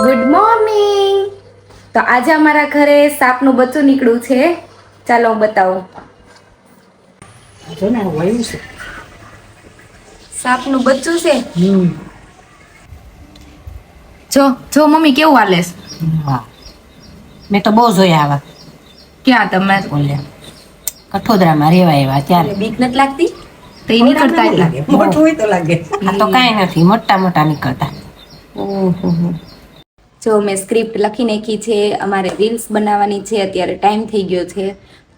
Good morning. તો આજે અમારા ઘરે સાપનું બચ્ચું નીકળ્યું છે. ચાલો હું બતાવું. જો ને વયું છે. સાપનું બચ્ચું છે. જો જો મમ્મી કેવું હાલે છે. હા મેં તો બહુ જોયા આવા. ક્યાં તમે? ઓલે કઠોદરામાં રેવા આવ્યા ત્યારે. બીક નથી લાગતી? તો એ નીકળતા એટલા મોટું હોય તો લાગે. આ તો કાંઈ નથી, મોટા મોટા નીકળતા. ઓહો. જો મેં સ્ક્રિપ્ટ લખી નાખી છે. અમારે રીલ્સ બનાવવાની છે. અત્યારે ટાઈમ થઈ ગયો છે.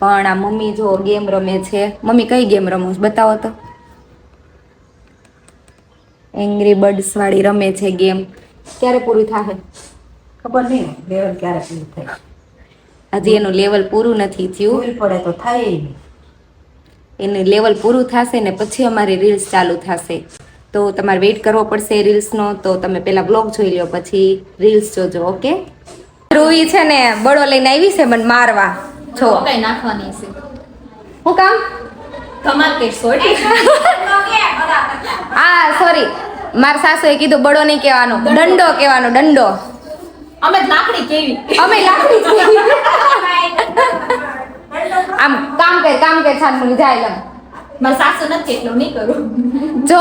પણ આ મમ્મી જો ગેમ રમે છે. મમ્મી કઈ ગેમ રમો છો બતાવો તો. એંગ્રી બર્ડ્સ વાળી રમે છે ગેમ. ક્યારે પૂરી થાય? ખબર નહીં લેવલ ક્યારે પૂરું થાય. હજી એનું લેવલ પૂરું નથી થયું. પૂરી પડે તો થાય. એનું લેવલ પૂરું થશે ને પછી અમારી રીલ્સ ચાલુ થશે. તો તમારે વેઇટ કરવો પડશે રીલ્સનો. તો તમે પહેલા બ્લોગ જોઈ લો પછી રીલ્સ જોજો. ઓકે. ધ્રુવી છે ને બળો લઈને આવી છે મને મારવા. છો કઈ નાખવાની છે. હું કામ? કમાલ કે સોટી. આ સોરી, મારા સાસુએ કીધું બળો નહીં કહેવાનો, દંડો કહેવાનો, દંડો. અમે લાકડી કેવી. અમે લાકડી જ કેવી. આમ કામ કર છાનમુની જાય એમ. મારા સાસુ નથી એટલું નહીં કરું. જો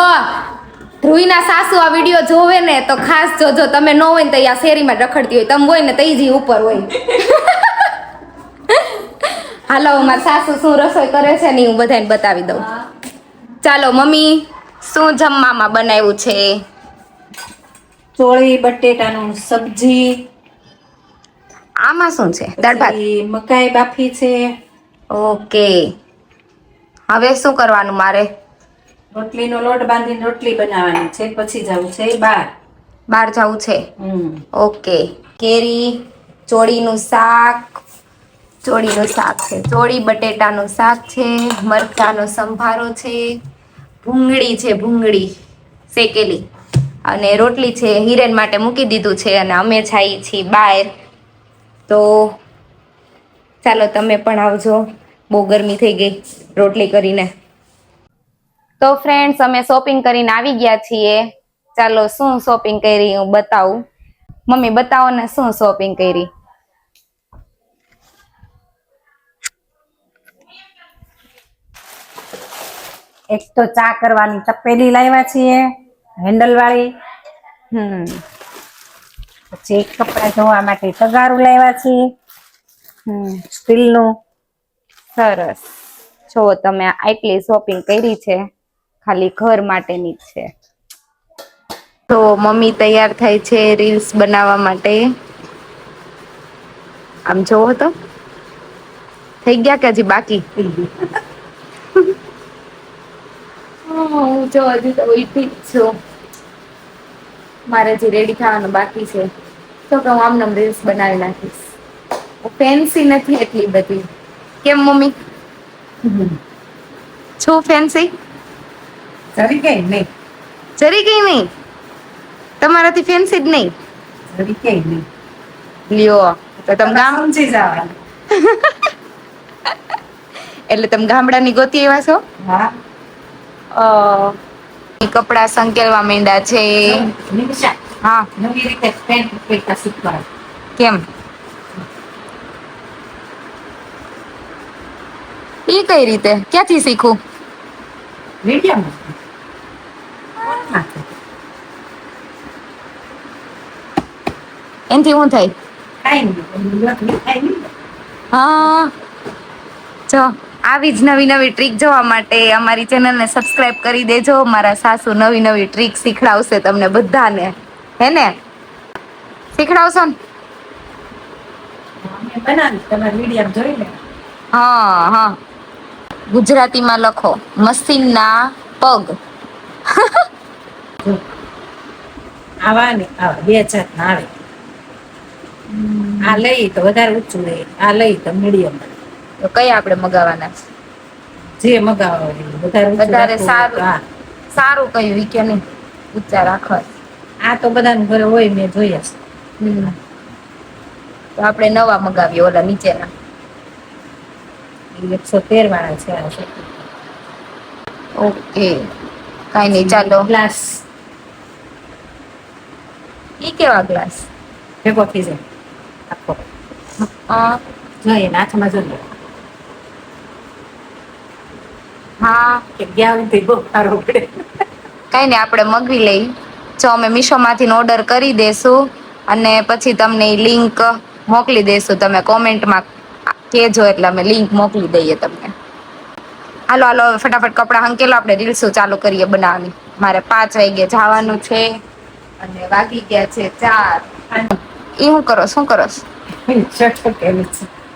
ધ્રુવીના સાસુ આ વિડીયો જોવે ને તો ખાસ જોજો. તમે ન હોય ને તો આ શેરીમાં રખડતી હોય, તમે હોય ને તો ઈ ઉપર હોય. હાલો મારા સાસુ શું રસોઈ કરે છે ને હું બધાને બતાવી દઉં. ચાલો મમ્મી શું જમવામાં બનાવ્યું છે? ચોળી બટેટાનું સબ્જી. આમાં શું છે? દાળ ભાત. પછી મકાઈ બાફી છે. ઓકે. હવે શું કરવાનું મારે? રોટલીનો લોટ બાંધીને રોટલી બનાવવાની છે. પછી જવું છે બહાર જવું છે. ઓકે. કેરી, ચોળીનું શાક છે. ચોળી બટેટાનું શાક છે. મરચાંનો સંભારો છે. ભૂંગળી શેકેલી અને રોટલી છે. હિરેન માટે મૂકી દીધું છે અને અમે જઈએ છીએ બહાર. તો ચાલો તમે પણ આવજો. બહુ ગરમી થઈ ગઈ રોટલી કરીને. તો ફ્રેન્ડ્સ અમે શોપિંગ કરીને આવી ગયા છીએ. ચાલો શું શોપિંગ કરી હું બતાવું. મમ્મી બતાવો ને શું શોપિંગ કરી. એક તો ચા કરવાની તપેલી લાવ્યા છીએ, હેન્ડલ વાળી. પછી એક કપડા ધોવા માટે તગારું લાવ્યા છીએ, સ્ટીલનું. સરસ. જો તમે આટલી શોપિંગ કરી છે, ખાલી ઘર માટેની જ છે. તો મમ્મી તૈયાર થાય છે રીલ્સ બનાવવા માટે. આમ જોવો તો થઈ ગયા કે હજી બાકી? હું જો હજી તો ઉઠી જ છું. મારે હજી રેડી થવાનું બાકી છે. તો કે હું આમને રીલ્સ બનાવી નાખીશ. ફેન્સી નથી એટલી બધી. કેમ મમ્મી? છું ફેન્સી? જરી કઈ નહીં. જરી કઈ નહીં? તમારાથી ફેન્સી જ નહીં? જરી કઈ નહીં. લ્યો તો તમે સમજી જવાનું. એટલે તમે ગામડાની ગોતી એવા છો? હા. કપડા સંકેલવા માંડ્યા છે. નિમિષા, હા. નવી રીતે પેન્ટ પહેરતા શીખવાડ. કેમ? ઈ કઈ રીતે? ક્યાંથી શીખું? વિડીયોમાં. એનથી શું થાય? કાંઈ નહીં. હા. જો આવી જ નવી નવી ટ્રીક જોવા માટે અમારી ચેનલને સબસ્ક્રાઇબ કરી દેજો. મારા સાસુ નવી નવી ટ્રીક શીખડાવશે તમને બધાને. હે ને? શીખડાવશો ને? બનાવી તમારા વિડીયો જોઈ લે. હા. ગુજરાતીમાં લખો મશીનના પગ. આવા બે જાતના આવે. આ લઈ તો વધારે ઊંચું લે, આ લઈ તો મીડિયમ. તો કઈ આપણે મગાવવાના છે? જે મગાવવા વધારે સારું કયું વિકે નહીં ઊંચા રાખવા. આ તો બધાને ઘરે હોય, મેં જોયા છે. તો આપણે નવા મગાવીએ ઓલા નીચેના. 113 વાળા છે આ. ઓકે કાઈ નહીં ચાલો. ગ્લાસ ઈ કેવા ગ્લાસ? ભેગો થઈ જાય આખો. જોઈએ ને હાથમાં જોઈએ હા કે ગયા સુધી બહુ સારો પડે. કઈ નઈ આપણે મગવી લઈ. જો અમે મીશોમાંથી ઓર્ડર કરી દેશું અને પછી તમને ઈ લિંક મોકલી દેશું. તમે કોમેન્ટમાં કહેજો એટલે અમે લિંક મોકલી દઈએ તમને. હાલો હાલો હવે ફટાફટ કપડાં હંકેલો, આપણે રીલ્સો ચાલુ કરીએ બનાવવાની. મારે 5 વાગે જવાનું છે અને વાગી ગયા છે 4. ઈ હું કરો શું કરસ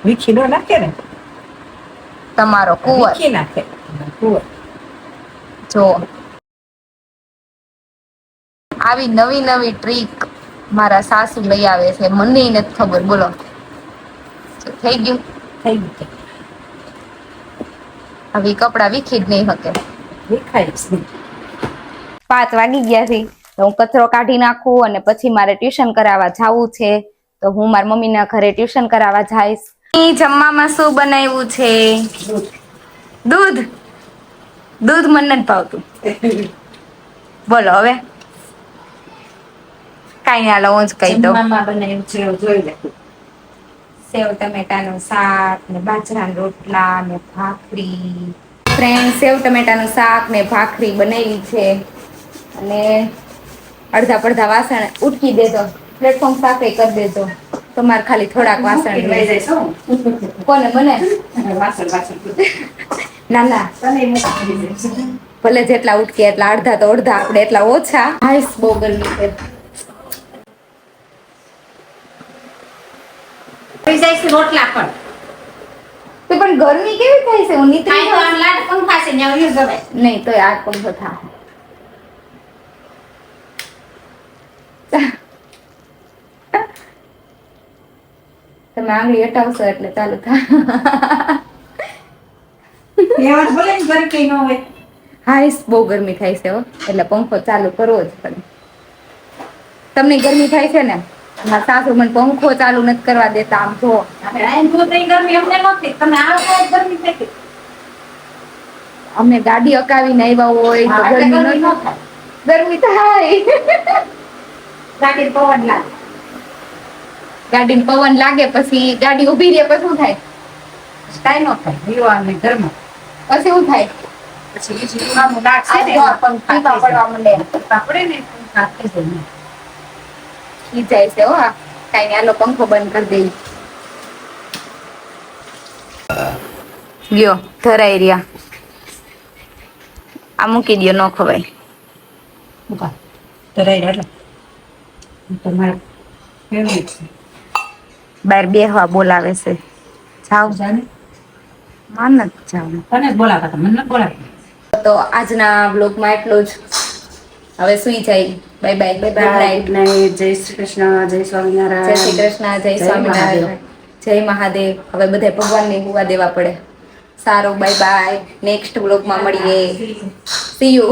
વીખી નો નાખે ને, તમારો કુંવર વીખી નાખે કુંવર. જો આવી નવી નવી ટ્રીક મારા સાસુ લઈ આવે છે, મને નથી ખબર. બોલો થઈ ગયું. થઈ ગયું આવી કપડા વીખી જ નહીં શકે. વિખાય જ નહીં. 5 વાગી ગયા છે તો હું કચરો કાઢી નાખું અને પછી મારે ટ્યુશન કરાવવા જવું છે. તો હું મારા મમ્મીના ઘરે ટ્યુશન કરાવવા જઈશ. જમવામાં શું બનાવ્યું છે? દૂધ. દૂધ મને નથી ભાવતું. બોલો હવે કઈ હાલો હું જ કહી દઉં. જમવામાં બનાવ્યું છે જોઈ લે. સેવ ટમેટાનું શાક ને બાજરાના રોટલા ને ભાખરી. ફ્રેન્ડ, સેવ ટમેટાનું શાક ને ભાખરી બનાવી છે અને અડધા પડધા વાસણ ઉટકી દેજો. પ્લેટફોર્મ સાફ કરી દેજો. તમારે ખાલી થોડાક વાસણ લઈ જઈશું. કોને? મને ના ના ભલે જેટલા ઉટકે એટલા, અડધા તો અડધા, આપણે એટલા ઓછા. હાઈસ બહુ ગરમી છે. રોટલા પણ ગરમી કેવી થાય છે? હું નીકળી પણ લાડ પંખા છે ને આવ્યું જવાય નહીં તો આ પંખો થાય. તમે આંગળી હટાવશો એટલે ચાલુ થાય. ભલે ને ઘર કઈ ન હોય. હાઈસ બહુ ગરમી થાય છે હો, એટલે પંખો ચાલુ કરવો જ પડે. તમને ગરમી થાય છે ને? મારા સાસુ મને પંખો ચાલુ નથી કરવા દેતા. આમ જો ગરમી અમને નથી, તમે આવો ગરમી થઈ. અમે ગાડી અકાવીને આવ્યા હોય તો ગરમી ન થાય. ગરમી થાય. ગાડી પવન લાગે. ગાડીને પવન લાગે પછી ગાડી ઉભી રહે પછી શું થાય? કાંઈ ન થાય. દીવાને ઘરમાં પછી શું થાય? પછી બીજી દીવાનું લાગશે ને આ પંખા પડવા માંડે. આપણે ને પંખા થઈ જાય. ઈ જાય છે હો. કાઈ નઈ આલો પંખો બંધ કરી દઈ. લ્યો ધરાઈ રહ્યા. આ મૂકી દો, ન ખવાય. ઉભા ધરાઈ એટલે તમારે ફેવરેટ છે. બાર બેહવા બોલાવે છે. જાવ જાને માન જ જાવ. તને જ બોલાવતા હતા, મને નથી બોલાવતા. તો આજના બ્લોગમાં એટલું જ. હવે સુઈ જાય. Bye bye. Good night. જય શ્રી કૃષ્ણ, જય સ્વામિનારાયણ. જય શ્રી કૃષ્ણ, જય સ્વામિનારાયણ, જય મહાદેવ. હવે બધા ભગવાનને હુવા દેવા પડે. સારું, બાય બાય. નેક્સ્ટ બ્લોગમાં મળીએ. C you.